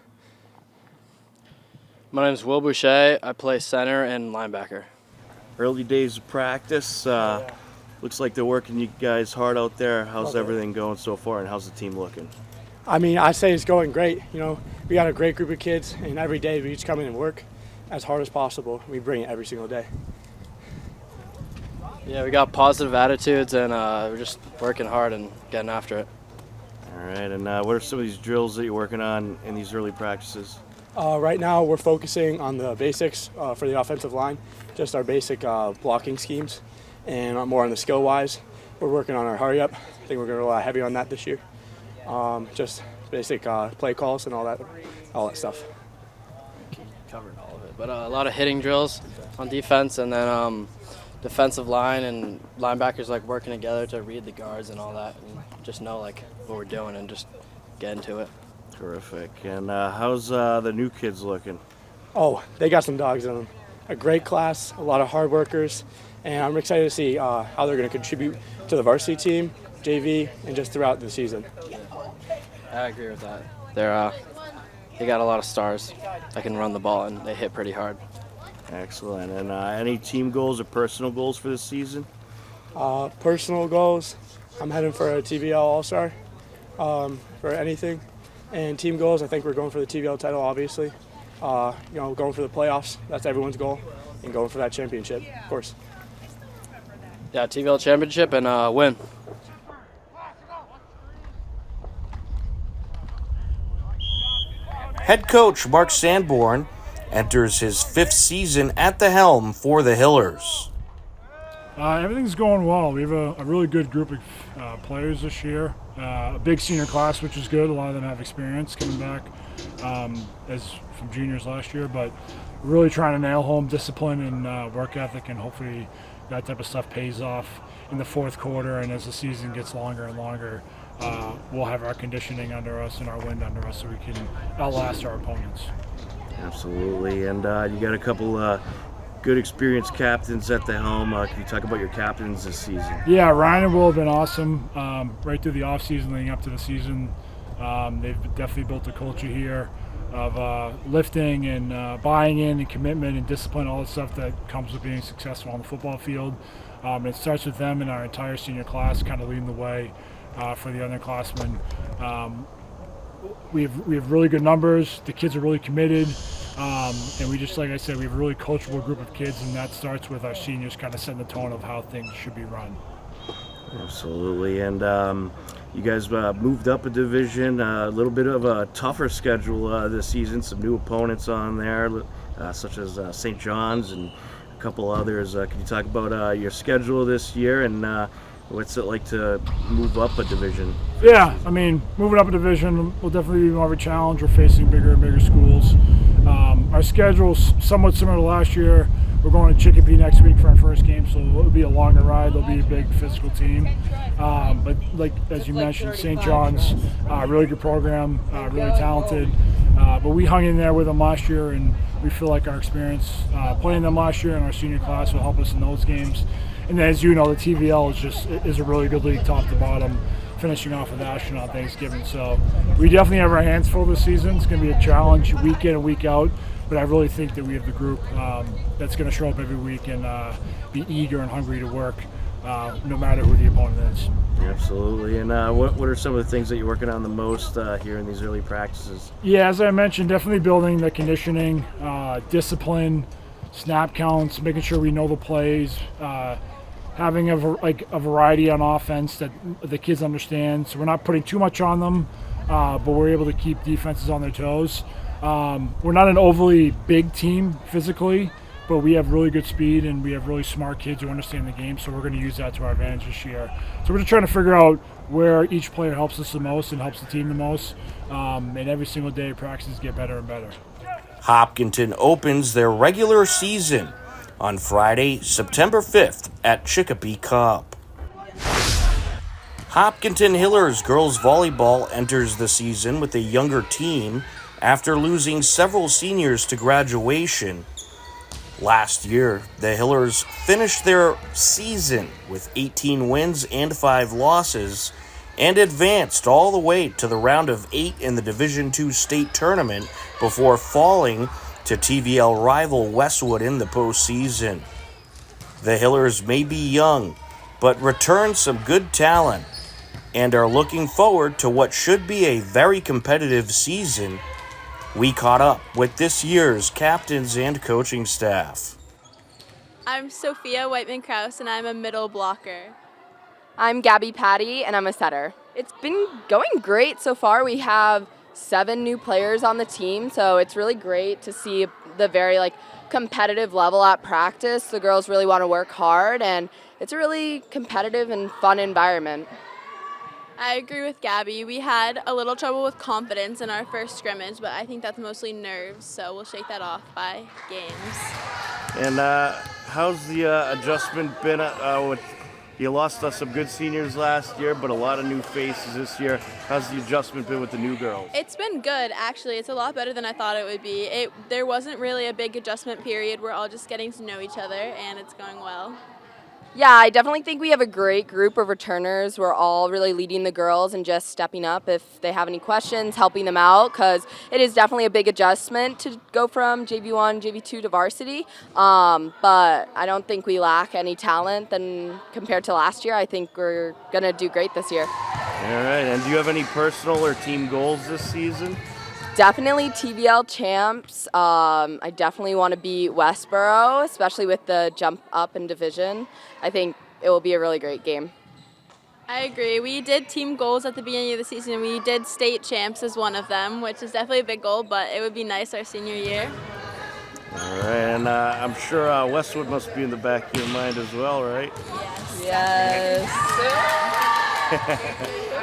My name is Will Boucher. I play center and linebacker. Early days of practice. Looks like they're working you guys hard out there. How's everything going so far, and how's the team looking? I mean, I say it's going great. We got a great group of kids, and every day we just come in and work as hard as possible. We bring it every single day. Yeah, we got positive attitudes, and we're just working hard and getting after it. All right, and what are some of these drills that you're working on in these early practices? Right now we're focusing on the basics for the offensive line, just our basic blocking schemes, and more on the skill-wise. We're working on our hurry-up. I think we're going to rely heavy on that this year. Just basic play calls and all that stuff. Covered all of it, but a lot of hitting drills on defense, and then defensive line and linebackers working together to read the guards and all that, and just know what we're doing and just get into it. Terrific. And how's the new kids looking? Oh, they got some dogs in them. A great class, a lot of hard workers, and I'm excited to see how they're going to contribute to the varsity team, JV, and just throughout the season. I agree with that. They got a lot of stars that can run the ball, and they hit pretty hard. Excellent. And any team goals or personal goals for this season? Personal goals, I'm heading for a TVL All-Star for anything. And team goals, I think we're going for the TVL title, obviously. Going for the playoffs, that's everyone's goal. And going for that championship, of course. Yeah, TVL championship and win. Head coach Mark Sanborn enters his 5th season at the helm for the Hillers. Everything's going well. We have a really good group of players this year. A big senior class, which is good. A lot of them have experience coming back as from juniors last year, but we're really trying to nail home discipline and work ethic, and hopefully that type of stuff pays off in the fourth quarter. And as the season gets longer and longer, we'll have our conditioning under us and our wind under us so we can outlast our opponents. Absolutely, and you got a couple good experienced captains at the helm. Can you talk about your captains this season? Yeah, Ryan and Will have been awesome right through the off-season leading up to the season. They've definitely built a culture here of lifting and buying in and commitment and discipline, all the stuff that comes with being successful on the football field. It starts with them and our entire senior class kind of leading the way for the underclassmen. We have really good numbers. The kids are really committed. And we just, like I said, we have a really coachable group of kids, and that starts with our seniors kind of setting the tone of how things should be run. Absolutely, and you guys moved up a division, a little bit of a tougher schedule this season, some new opponents on there, such as St. John's and a couple others. Can you talk about your schedule this year and what's it like to move up a division? Yeah, I mean, moving up a division will definitely be more of a challenge. We're facing bigger and bigger schools. Our schedule's somewhat similar to last year. We're going to Chicopee next week for our first game, so it'll be a longer ride. They'll be a big physical team. But like as you mentioned, St. John's, really good program, really talented. But we hung in there with them last year, and we feel like our experience playing them last year in our senior class will help us in those games. And then, as you know, the TVL is a really good league, top to bottom, finishing off with Ashton on Thanksgiving. So we definitely have our hands full this season. It's going to be a challenge week in and week out. But I really think that we have the group that's going to show up every week and be eager and hungry to work, no matter who the opponent is. Absolutely. And what are some of the things that you're working on the most here in these early practices? Yeah, as I mentioned, definitely building the conditioning, discipline, snap counts, making sure we know the plays, having a variety on offense that the kids understand. So we're not putting too much on them, but we're able to keep defenses on their toes. We're not an overly big team physically, but we have really good speed and we have really smart kids who understand the game, so we're going to use that to our advantage this year. So we're just trying to figure out where each player helps us the most and helps the team the most, and every single day practices get better and better. Hopkinton opens their regular season on Friday, September 5th at Chicopee Cup. Hopkinton Hillers girls volleyball enters the season with a younger team after losing several seniors to graduation. Last year, the Hillers finished their season with 18 wins and 5 losses and advanced all the way to the round of 8 in the Division II state tournament before falling to TVL rival Westwood in the postseason. The Hillers may be young, but return some good talent and are looking forward to what should be a very competitive season. We caught up with this year's captains and coaching staff. I'm Sophia Whiteman-Krause, and I'm a middle blocker. I'm Gabby Patty, and I'm a setter. It's been going great so far. We have 7 new players on the team, so it's really great to see the very competitive level at practice. The girls really want to work hard, and it's a really competitive and fun environment. I agree with Gabby. We had a little trouble with confidence in our first scrimmage, but I think that's mostly nerves, so we'll shake that off by games. And how's the adjustment been? You lost some good seniors last year, but a lot of new faces this year. How's the adjustment been with the new girls? It's been good, actually. It's a lot better than I thought it would be. There wasn't really a big adjustment period. We're all just getting to know each other, and it's going well. Yeah, I definitely think we have a great group of returners. We're all really leading the girls and just stepping up if they have any questions, helping them out, because it is definitely a big adjustment to go from JV1, JV2 to varsity. But I don't think we lack any talent than compared to last year. I think we're going to do great this year. All right, and do you have any personal or team goals this season? Definitely TVL champs. I definitely want to beat Westboro, especially with the jump up in division. I think it will be a really great game. I agree. We did team goals at the beginning of the season. We did state champs as one of them, which is definitely a big goal, but it would be nice our senior year. All right, and I'm sure Westwood must be in the back of your mind as well, right? Yes.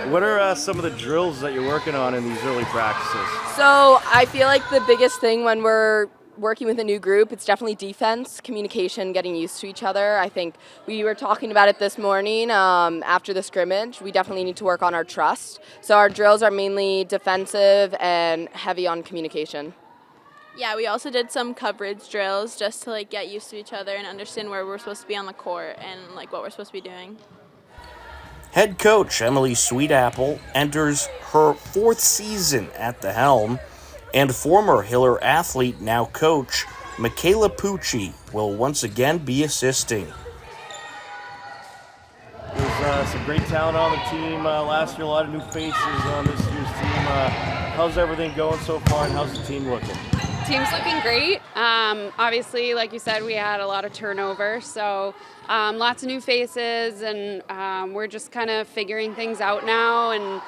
What are some of the drills that you're working on in these early practices? So I feel like the biggest thing when we're working with a new group, it's definitely defense, communication, getting used to each other. I think we were talking about it this morning after the scrimmage. We definitely need to work on our trust. So our drills are mainly defensive and heavy on communication. Yeah, we also did some coverage drills just to get used to each other and understand where we're supposed to be on the court and what we're supposed to be doing. Head coach Emily Sweetapple enters her 4th season at the helm, and former Hiller athlete, now coach, Michaela Pucci, will once again be assisting. There's some great talent on the team. Last year, a lot of new faces on this year's team. How's everything going so far, and how's the team looking? Team's looking great. Obviously, like you said, we had a lot of turnover, so lots of new faces, and we're just kind of figuring things out now and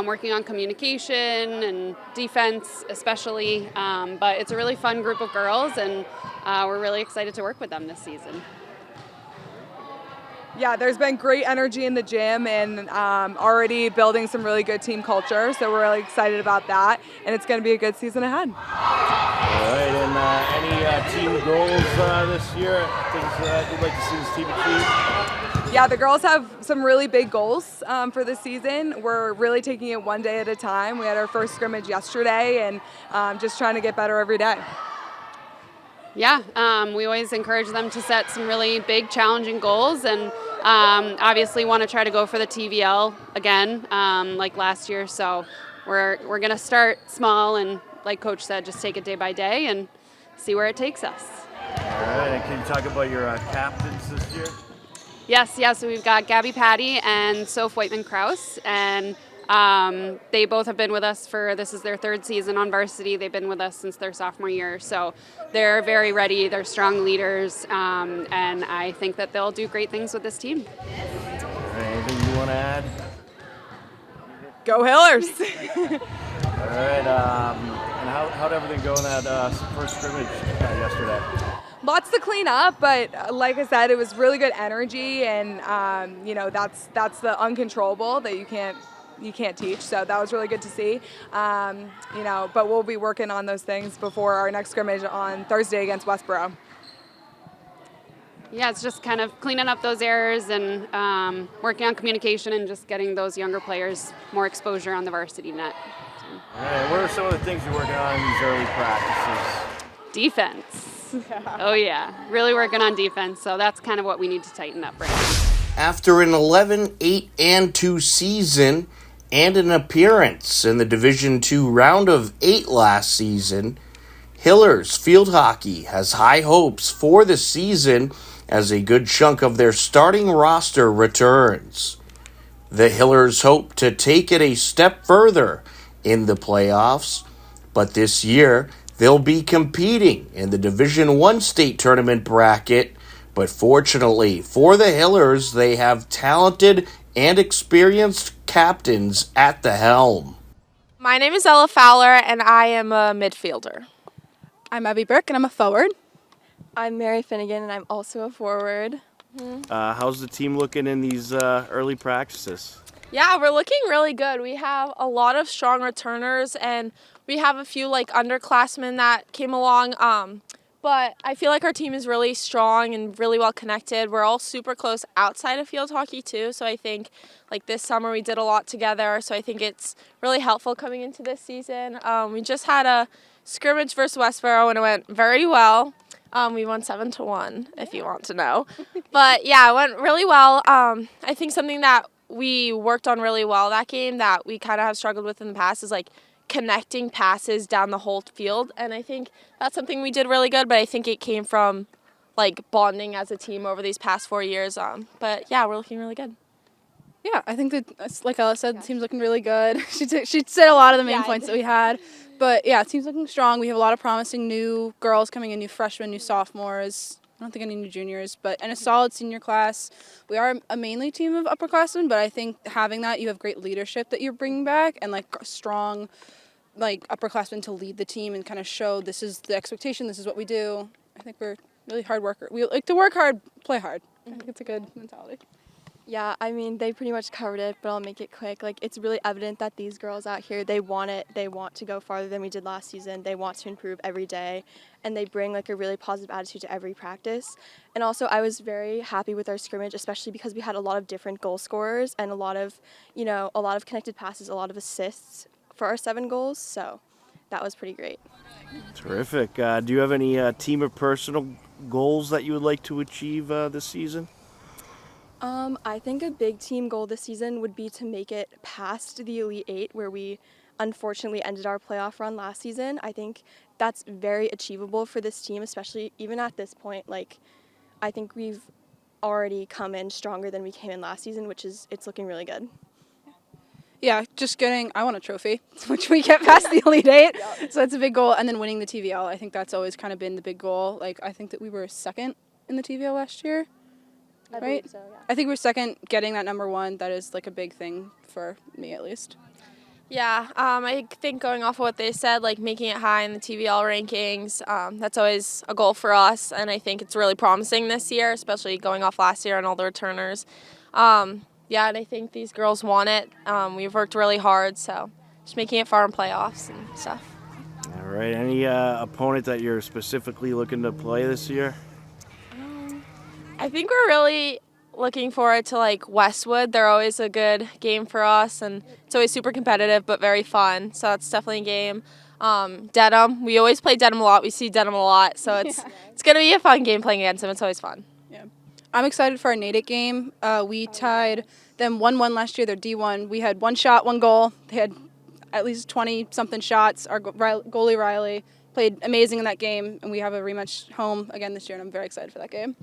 working on communication and defense especially. But it's a really fun group of girls, and we're really excited to work with them this season. Yeah, there's been great energy in the gym and already building some really good team culture, so we're really excited about that, and it's going to be a good season ahead. All right, and any team goals this year, things that you'd like to see this team achieve? Yeah, the girls have some really big goals for this season. We're really taking it one day at a time. We had our first scrimmage yesterday, and just trying to get better every day. Yeah, we always encourage them to set some really big, challenging goals, and obviously want to try to go for the TVL again, like last year. So we're going to start small and, like Coach said, just take it day by day and see where it takes us. All right, and can you talk about your captains this year? Yes, so we've got Gabby Patty and Soph Whiteman-Kraus, and they both have been with us this is their 3rd season on varsity. They've been with us since their sophomore year, so they're very ready. They're strong leaders, and I think that they'll do great things with this team. All right, anything you want to add? Go Hillers! All right, and how'd everything go in that first scrimmage yesterday? Lots to clean up, but like I said, it was really good energy, and that's the uncontrollable that you can't teach. So that was really good to see. But we'll be working on those things before our next scrimmage on Thursday against Westboro. Yeah, it's just kind of cleaning up those errors and working on communication and just getting those younger players more exposure on the varsity net. All right, what are some of the things you're working on in these early practices? Defense. Oh yeah, really working on defense. So that's kind of what we need to tighten up right now. After an 11-8-2 season and an appearance in the Division II round of 8 last season, Hillers field hockey has high hopes for the season as a good chunk of their starting roster returns. The Hillers hope to take it a step further in the playoffs, but this year they'll be competing in the Division I state tournament bracket. But fortunately for the Hillers, they have talented and experienced captains at the helm. My name is Ella Fowler, and I am a midfielder. I'm Abby Burke, and I'm a forward. I'm Mary Finnegan, and I'm also a forward. How's the team looking in these early practices? Yeah, we're looking really good. We have a lot of strong returners, and we have a few underclassmen that came along. But I feel like our team is really strong and really well connected. We're all super close outside of field hockey too. So I think this summer we did a lot together. So I think it's really helpful coming into this season. We just had a scrimmage versus Westboro, and it went very well. We won 7-1, if you want to know. But yeah, it went really well. I think something that we worked on really well that game that we kind of have struggled with in the past is connecting passes down the whole field, and I think that's something we did really good, but I think it came from bonding as a team over these past 4 years. But yeah, we're looking really good. Yeah, I think that, like Ella said, the team's looking really good. She said a lot of the main points that we had, but yeah, the team's looking strong. We have a lot of promising new girls coming in, new freshmen, new sophomores. I don't think any new juniors, and a solid senior class. We are a mainly team of upperclassmen, but I think having that, you have great leadership that you're bringing back and like strong upperclassmen to lead the team and kind of show this is the expectation, this is what we do. I think we're really hard worker. We like to work hard, play hard. I think it's a good mentality. Yeah, I mean, they pretty much covered it, but I'll make it quick. Like, it's really evident that these girls out here, they want it. They want to go farther than we did last season. They want to improve every day, and they bring, like, a really positive attitude to every practice. And also, I was very happy with our scrimmage, especially because we had a lot of different goal scorers and a lot of connected passes, a lot of assists for our 7 goals, so that was pretty great. Terrific. Do you have any team or personal goals that you would like to achieve this season? I think a big team goal this season would be to make it past the Elite 8, where we unfortunately ended our playoff run last season. I think that's very achievable for this team, especially even at this point. Like, I think we've already come in stronger than we came in last season, it's looking really good. Yeah, I want a trophy, which we get past the Elite 8, so that's a big goal. And then winning the TVL, I think that's always kind of been the big goal. Like, I think that we were second in the TVL last year. I Right? believe so, yeah. I think we're second. Getting that number 1, that is like a big thing for me at least. Yeah, I think going off of what they said, like making it high in the TVL rankings, that's always a goal for us, and I think it's really promising this year, especially going off last year and all the returners. Yeah, and I think these girls want it. We've worked really hard, so just making it far in playoffs and stuff. All right. Any opponent that you're specifically looking to play this year? I think we're really looking forward to like Westwood. They're always a good game for us, and it's always super competitive but very fun. So that's definitely a game. Dedham, we always play Dedham a lot. We see Dedham a lot, so it's gonna be a fun game playing against them. It's always fun. Yeah, I'm excited for our Natick game. We tied them 1-1 last year. They're D1. We had 1 shot, 1 goal. They had at least 20-something shots. Our goalie Riley played amazing in that game, and we have a rematch home again this year, and I'm very excited for that game.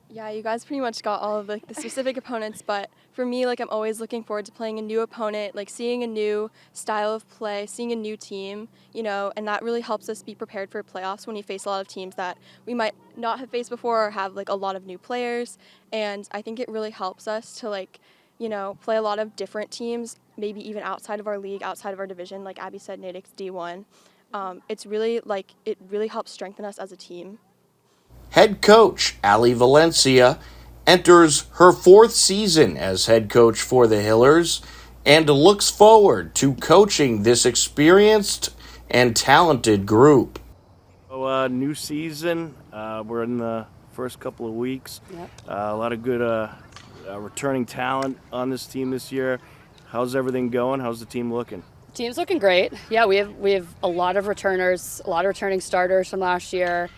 Yeah, you guys pretty much got all of the specific opponents, but for me, like, I'm always looking forward to playing a new opponent, like seeing a new style of play, seeing a new team, and that really helps us be prepared for playoffs when we face a lot of teams that we might not have faced before or have like a lot of new players. And I think it really helps us to play a lot of different teams, maybe even outside of our league, outside of our division. Like Abby said, Natick's D1. It's really it really helps strengthen us as a team. Head coach Ali Valencia enters her 4th season as head coach for the Hillers and looks forward to coaching this experienced and talented group. So, new season. We're in the first couple of weeks. Yep. A lot of good returning talent on this team this year. How's everything going? How's the team looking? Team's looking great. Yeah, we have a lot of returners, a lot of returning starters from last year.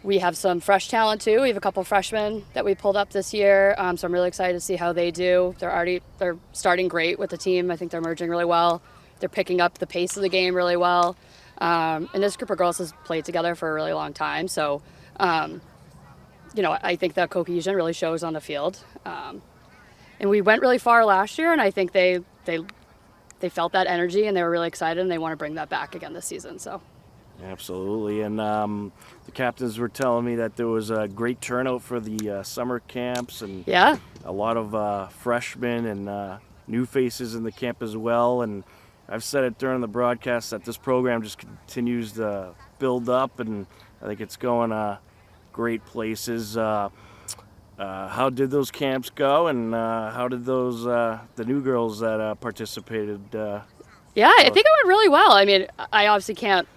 We have some fresh talent too. We have a couple freshmen that we pulled up this year, so I'm really excited to see how they do. They're starting great with the team. I think they're merging really well. They're picking up the pace of the game really well. And this group of girls has played together for a really long time, so I think that cohesion really shows on the field. And we went really far last year, and I think they felt that energy and they were really excited, and they want to bring that back again this season. So. Absolutely, and the captains were telling me that there was a great turnout for the summer camps, and a lot of freshmen and new faces in the camp as well. And I've said it during the broadcast that this program just continues to build up, and I think it's going great places. How did those camps go, and how did those the new girls that participated? Yeah, I think it went really well. I mean, I obviously can't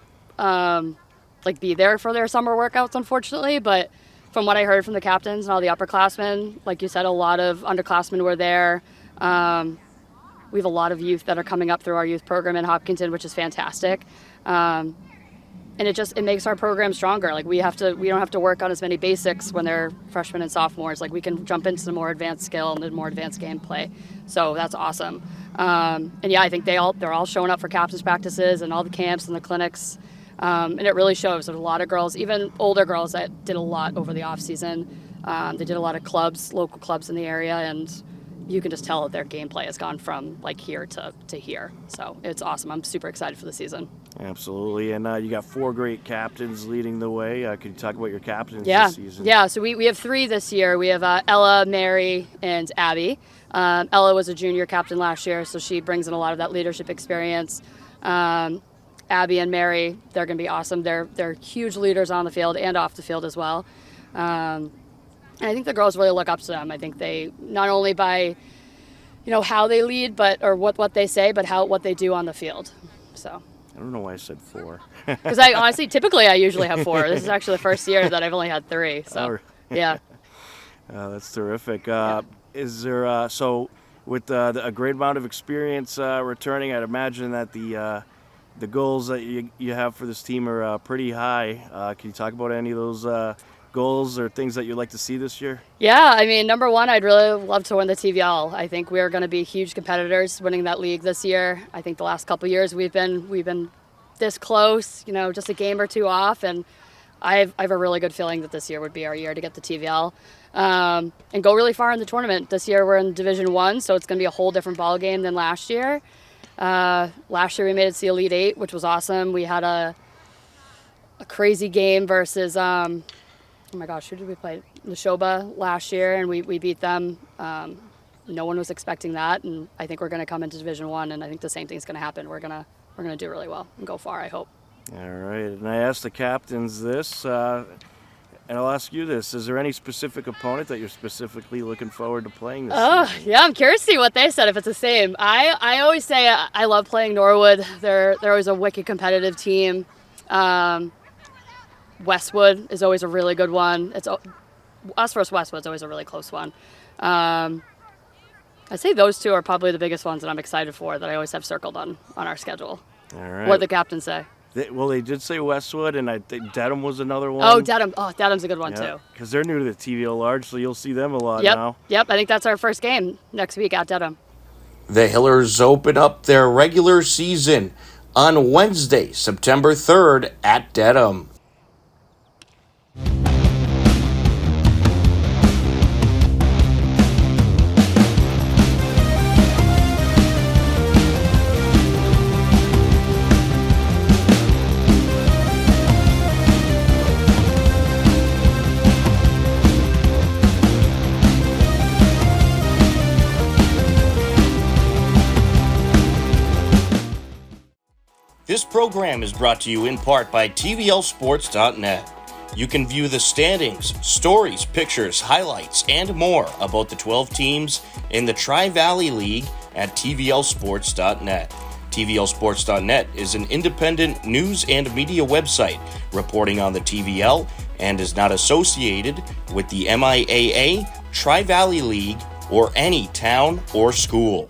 be there for their summer workouts, unfortunately, but from what I heard from the captains and all the upperclassmen, like you said, a lot of underclassmen were there. We have a lot of youth that are coming up through our youth program in Hopkinton, which is fantastic. And it makes our program stronger. Like we don't have to work on as many basics when they're freshmen and sophomores. Like we can jump into the more advanced skill and the more advanced gameplay. So that's awesome. And yeah, I think they're all showing up for captains practices and all the camps and the clinics. And it really shows. There's a lot of girls, even older girls, that did a lot over the off season. They did a lot of clubs, local clubs in the area, and you can just tell that their gameplay has gone from like here to here. So it's awesome. I'm super excited for the season. Absolutely. And you got 4 great captains leading the way. Could you talk about your captains Yeah, this season? yeah. So we have 3 this year. We have Ella, Mary, and Abby. Ella was a junior captain last year, so she brings in a lot of that leadership experience. Abby and Mary, they're going to be awesome. They're huge leaders on the field and off the field as well. And I think the girls really look up to them. I think they, not only by, how they lead, or what they say, but what they do on the field. So. I don't know why I said 4. Because I honestly, typically I usually have 4. This is actually the first year that I've only had 3. So, yeah. That's terrific. Is there, so with a great amount of experience returning, I'd imagine that the goals that you have for this team are pretty high. Can you talk about any of those goals or things that you'd like to see this year? Yeah, I mean, number one, I'd really love to win the TVL. I think we're going to be huge competitors winning that league this year. I think the last couple of years we've been this close, just a game or 2 off, and I have a really good feeling that this year would be our year to get the TVL and go really far in the tournament. This year we're in Division I, so it's going to be a whole different ball game than last year. Last year we made it to the Elite 8, which was awesome. We had a crazy game versus oh my gosh, who did we play? Neshoba last year, and we beat them. No one was expecting that, and I think we're going to come into Division I, and I think the same thing's going to happen. We're going to do really well and go far, I hope. All right, and I asked the captains this, and I'll ask you this. Is there any specific opponent that you're specifically looking forward to playing this season? Yeah, I'm curious to see what they said, if it's the same. I always say I love playing Norwood. They're always a wicked competitive team. Westwood is always a really good one. It's us versus Westwood's always a really close one. I'd say those 2 are probably the biggest ones that I'm excited for, that I always have circled on our schedule. All right. What did the captains say? They did say Westwood, and I think Dedham was another one. Oh, Dedham. Oh, Dedham's a good one, too. Because they're new to the TVL large, so you'll see them a lot Yep. now. Yep, I think that's our first game next week at Dedham. The Hillers open up their regular season on Wednesday, September 3rd at Dedham. This program is brought to you in part by TVLsports.net. You can view the standings, stories, pictures, highlights, and more about the 12 teams in the Tri-Valley League at TVLsports.net. TVLsports.net is an independent news and media website reporting on the TVL and is not associated with the MIAA, Tri-Valley League, or any town or school.